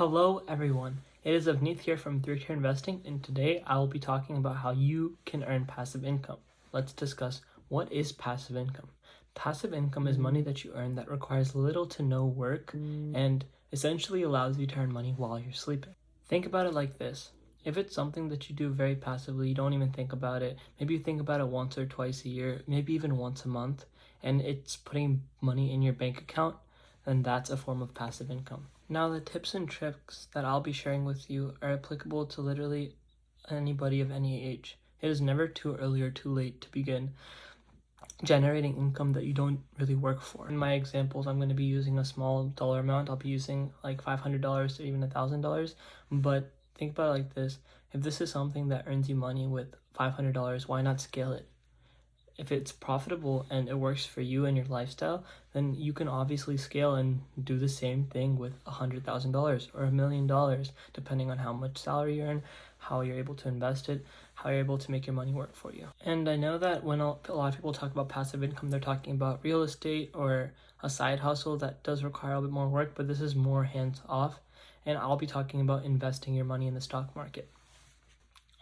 Hello everyone, it is Avneet here from 3Tier Investing, and today I will be talking about how you can earn passive income. Let's discuss what is passive income. Passive income is money that you earn that requires little to no work and essentially allows you to earn money while you're sleeping. Think about it like this. If it's something that you do very passively, you don't even think about it, maybe you think about it once or twice a year, maybe even once a month, and it's putting money in your bank account, then that's a form of passive income. Now, the tips and tricks that I'll be sharing with you are applicable to literally anybody of any age. It is never too early or too late to begin generating income that you don't really work for. In my examples, I'm going to be using a small dollar amount. I'll be using like $500 to even $1,000. But think about it like this. If this is something that earns you money with $500, why not scale it? If it's profitable and it works for you and your lifestyle, then you can obviously scale and do the same thing with $100,000 or $1,000,000, depending on how much salary you earn, how you're able to invest it, how you're able to make your money work for you. And I know that when a lot of people talk about passive income, they're talking about real estate or a side hustle that does require a bit more work, but this is more hands off. And I'll be talking about investing your money in the stock market.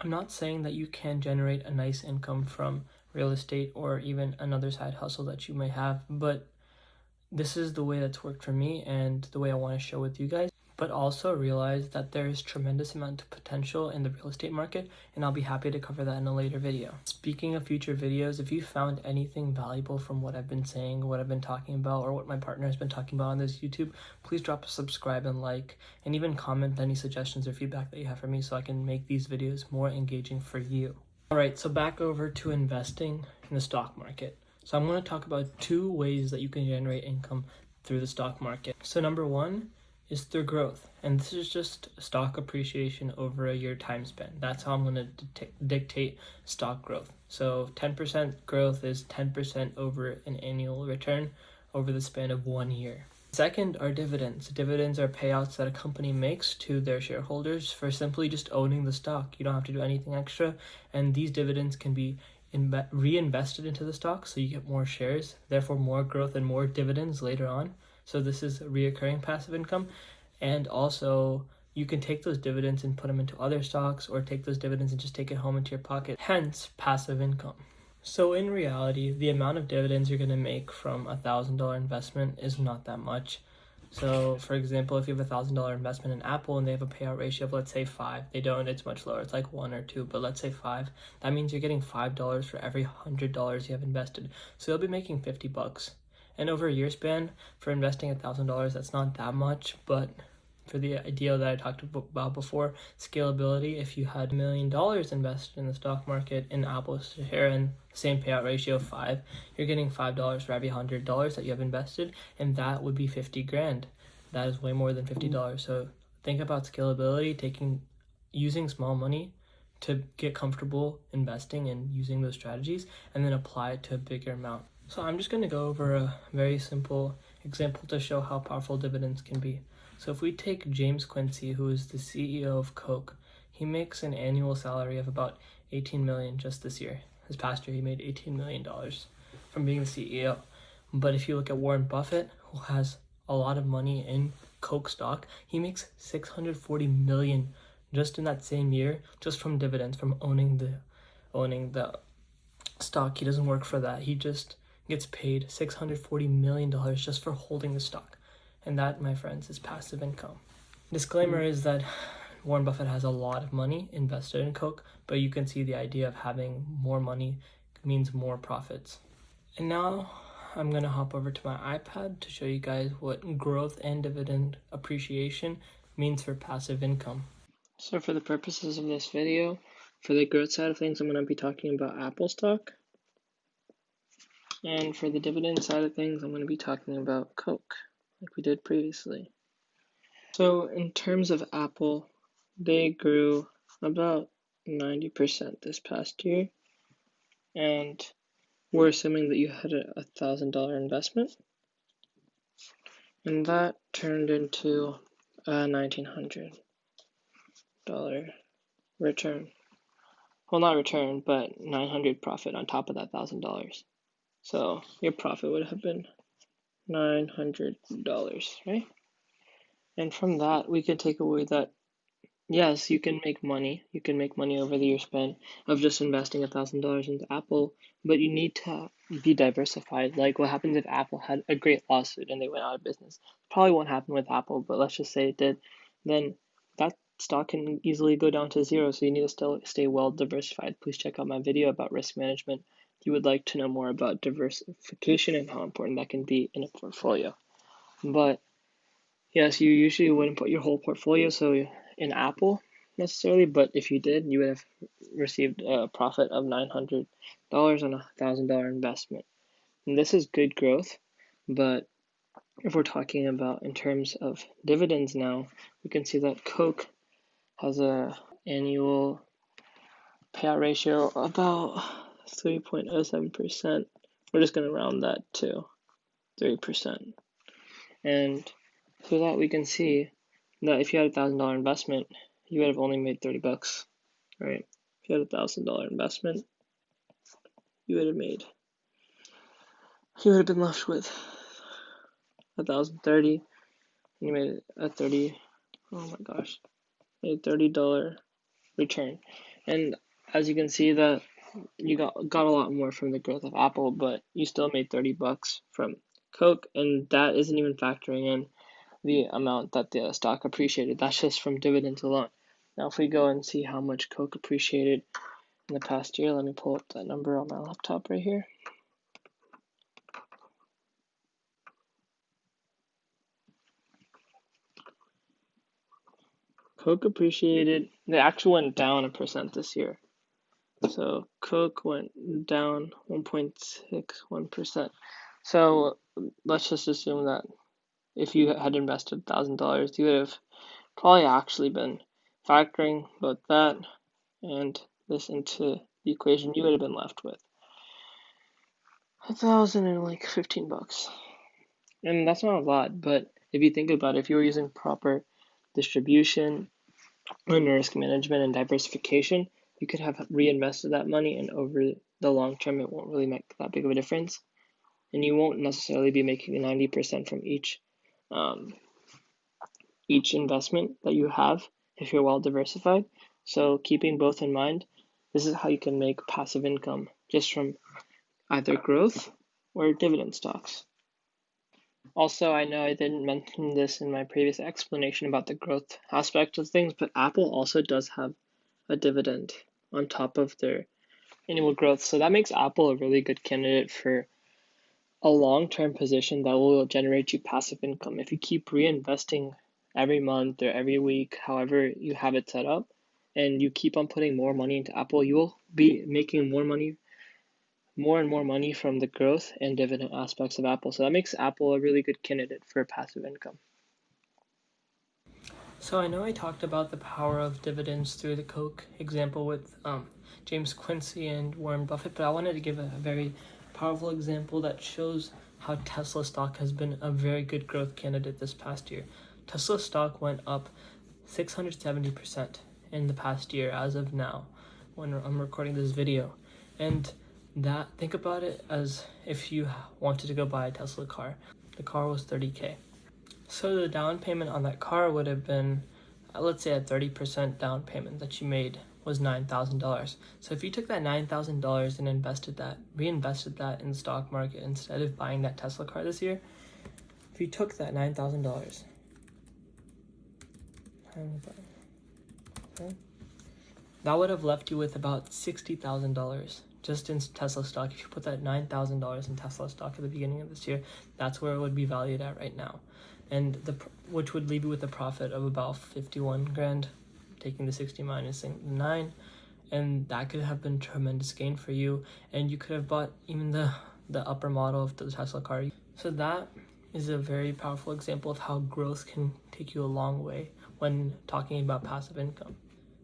I'm not saying that you can generate a nice income from real estate or even another side hustle that you may have, but this is the way that's worked for me and the way I want to share with you guys. But also realize that there is tremendous amount of potential in the real estate market, and I'll be happy to cover that in a later video. Speaking of future videos, if you found anything valuable from what I've been saying, what I've been talking about, or what my partner has been talking about on this YouTube, please drop a subscribe and like, and even comment any suggestions or feedback that you have for me so I can make these videos more engaging for you. Alright, so back over to investing in the stock market. So I'm going to talk about 2 ways that you can generate income through the stock market. So number 1 is through growth, and this is just stock appreciation over a year time span. That's how I'm going to dictate stock growth. So 10% growth is 10% over an annual return over the span of 1 year. Second are dividends. Dividends are payouts that a company makes to their shareholders for simply just owning the stock. You don't have to do anything extra, and these dividends can be reinvested into the stock so you get more shares, therefore more growth and more dividends later on. So this is reoccurring passive income. And also you can take those dividends and put them into other stocks, or take those dividends and just take it home into your pocket, hence passive income. So in reality, the amount of dividends you're going to make from a $1,000 investment is not that much. So for example, if you have a $1,000 investment in Apple and they have a payout ratio of, let's say, 5, they don't, it's much lower, it's like 1 or 2, but let's say 5, that means you're getting $5 for every $100 you have invested. So you'll be making $50. And over a year span, for investing $1,000, that's not that much, but for the idea that I talked about before, scalability, if you had $1 million invested in the stock market in Apple's share and same payout ratio of 5, you're getting $5 for every $100 that you have invested, and that would be 50 grand. That is way more than $50. So think about scalability, using small money to get comfortable investing and using those strategies, and then apply it to a bigger amount. So I'm just going to go over a very simple example to show how powerful dividends can be. So if we take James Quincy, who is the CEO of Coke, he makes an annual salary of about $18 million just this year. This past year, he made $18 million from being the CEO. But if you look at Warren Buffett, who has a lot of money in Coke stock, he makes $640 million just in that same year, just from dividends, from owning the stock. He doesn't work for that. He just gets paid $640 million just for holding the stock. And that, my friends, is passive income. Disclaimer is that Warren Buffett has a lot of money invested in Coke, but you can see the idea of having more money means more profits. And now I'm going to hop over to my iPad to show you guys what growth and dividend appreciation means for passive income. So for the purposes of this video, for the growth side of things, I'm going to be talking about Apple stock. And for the dividend side of things, I'm going to be talking about Coke, like we did previously. So in terms of Apple, they grew about 90% this past year. And we're assuming that you had a $1,000 investment. And that turned into a $1,900 return. Well, not return, but $900 profit on top of that $1,000. So your profit would have been $900, right? And from that, we can take away that yes, you can make money. You can make money over the year span of just investing $1,000 into Apple, but you need to be diversified. Like what happens if Apple had a great lawsuit and they went out of business? Probably won't happen with Apple, but let's just say it did. Then that stock can easily go down to zero. So you need to still stay well diversified. Please check out my video about risk management if you would like to know more about diversification and how important that can be in a portfolio. But yes, you usually wouldn't put your whole portfolio in Apple necessarily, but if you did, you would have received a profit of $900 on a $1,000 investment. And this is good growth, but if we're talking about in terms of dividends now, we can see that Coke has a annual payout ratio about 3.07%. We're just going to round that to 3%. And through that, we can see that if you had $1,000 investment, you would have only made $30, right? If you had $1,000 investment, you would have been left with $1,030, and you made a $30 return. And as you can see that you got a lot more from the growth of Apple, but you still made $30 from Coke, and that isn't even factoring in the amount that the stock appreciated. That's just from dividends alone. Now, if we go and see how much Coke appreciated in the past year, let me pull up that number on my laptop right here. Coke appreciated, they actually went down 1% this year. So Coke went down 1.61%. So let's just assume that if you had invested $1,000, you would have probably actually been factoring both that and this into the equation. You would have been left with $1,015. And that's not a lot, but if you think about it, if you were using proper distribution and risk management and diversification, you could have reinvested that money, and over the long term, it won't really make that big of a difference. And you won't necessarily be making 90% from each investment that you have if you're well diversified. So keeping both in mind, this is how you can make passive income just from either growth or dividend stocks. Also, I know I didn't mention this in my previous explanation about the growth aspect of things, but Apple also does have a dividend on top of their annual growth. So that makes Apple a really good candidate for a long-term position that will generate you passive income. If you keep reinvesting every month or every week, however you have it set up, and you keep on putting more money into Apple, you will be making more and more money from the growth and dividend aspects of Apple. So that makes Apple a really good candidate for passive income. So I know I talked about the power of dividends through the Coke example with James Quincy and Warren Buffett, but I wanted to give a very powerful example that shows how Tesla stock has been a very good growth candidate this past year. Tesla stock went up 670% in the past year as of now when I'm recording this video. And that, think about it as if you wanted to go buy a Tesla car. The car was $30,000. So the down payment on that car would have been, let's say a 30% down payment that you made was $9,000. So if you took that $9,000 and reinvested that in the stock market instead of buying that Tesla car this year, if you took that $9,000, that would have left you with about $60,000 just in Tesla stock. If you put that $9,000 in Tesla stock at the beginning of this year, that's where it would be valued at right now. And which would leave you with a profit of about 51 grand, taking the 60 minus 9, and that could have been tremendous gain for you, and you could have bought even the upper model of the Tesla car. So that is a very powerful example of how growth can take you a long way when talking about passive income.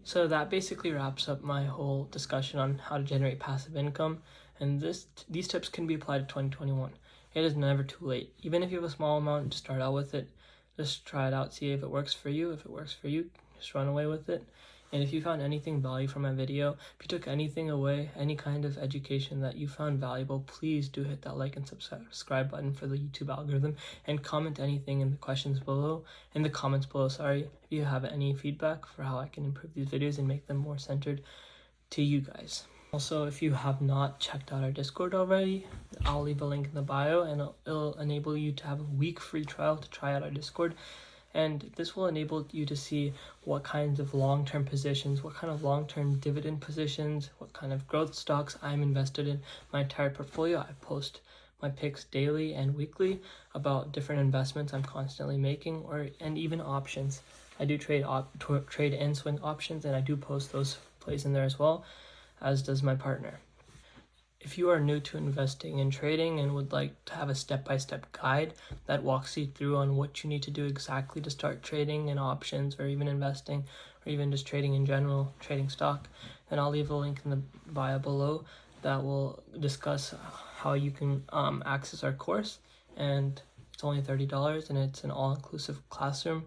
So that basically wraps up my whole discussion on how to generate passive income, and these tips can be applied to 2021. It is never too late. Even if you have a small amount, just start out with it. Just try it out, see if it works for you. If it works for you, just run away with it. And if you found anything value from my video, if you took anything away, any kind of education that you found valuable, please do hit that like and subscribe button for the YouTube algorithm, and comment anything in the comments below, if you have any feedback for how I can improve these videos and make them more centered to you guys. Also, if you have not checked out our Discord already, I'll leave a link in the bio, and it'll enable you to have a week free trial to try out our Discord. And this will enable you to see what kinds of long-term positions, what kind of long-term dividend positions, what kind of growth stocks I'm invested in my entire portfolio. I post my picks daily and weekly about different investments I'm constantly making, and even options. I do trade and swing options, and I do post those plays in there as well, as does my partner. If you are new to investing and trading and would like to have a step-by-step guide that walks you through on what you need to do exactly to start trading in options, or even investing, or even just trading in general, trading stock, then I'll leave a link in the bio below that will discuss how you can access our course. And it's only $30, and it's an all-inclusive classroom.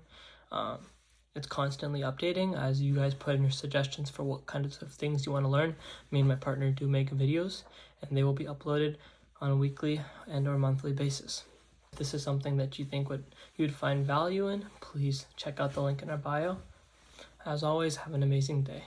It's constantly updating as you guys put in your suggestions for what kinds of things you want to learn. Me and my partner do make videos, and they will be uploaded on a weekly and or monthly basis. If this is something that you think you would find value in, please check out the link in our bio. As always, have an amazing day.